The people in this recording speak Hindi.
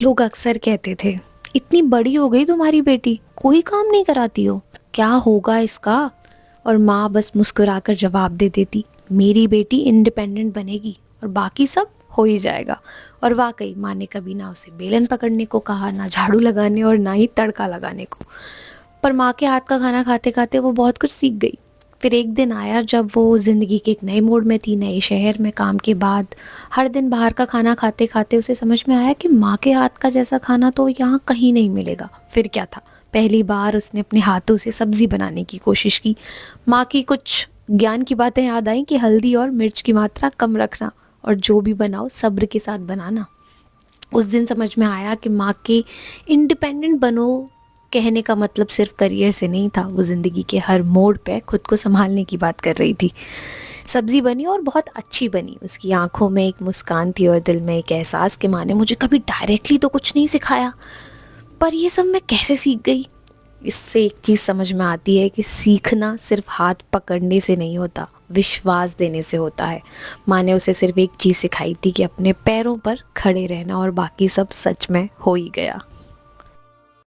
लोग अक्सर कहते थे, इतनी बड़ी हो गई तुम्हारी बेटी, कोई काम नहीं कराती हो, क्या होगा इसका। और माँ बस मुस्कुराकर जवाब दे देती, मेरी बेटी इंडिपेंडेंट बनेगी और बाकी सब हो ही जाएगा। और वाकई माँ ने कभी ना उसे बेलन पकड़ने को कहा, ना झाड़ू लगाने और ना ही तड़का लगाने को। पर माँ के हाथ का खाना खाते खाते वो बहुत कुछ सीख गई। फिर एक दिन आया जब वो ज़िंदगी के एक नए मोड़ में थी, नए शहर में काम के बाद। हर दिन बाहर का खाना खाते खाते उसे समझ में आया कि माँ के हाथ का जैसा खाना तो यहाँ कहीं नहीं मिलेगा। फिर क्या था, पहली बार उसने अपने हाथों से सब्ज़ी बनाने की कोशिश की। माँ की कुछ ज्ञान की बातें याद आई कि हल्दी और मिर्च की मात्रा कम रखना, और जो भी बनाओ सब्र के साथ बनाना। उस दिन समझ में आया कि माँ के इंडिपेंडेंट बनो कहने का मतलब सिर्फ करियर से नहीं था, वो ज़िंदगी के हर मोड़ पे खुद को संभालने की बात कर रही थी। सब्जी बनी और बहुत अच्छी बनी, उसकी आंखों में एक मुस्कान थी और दिल में एक एहसास कि माँ ने मुझे कभी डायरेक्टली तो कुछ नहीं सिखाया, पर ये सब मैं कैसे सीख गई। इससे एक चीज़ समझ में आती है कि सीखना सिर्फ हाथ पकड़ने से नहीं होता, विश्वास देने से होता है। माँ ने उसे सिर्फ एक चीज़ सिखाई थी कि अपने पैरों पर खड़े रहना, और बाकी सब सच में हो ही गया।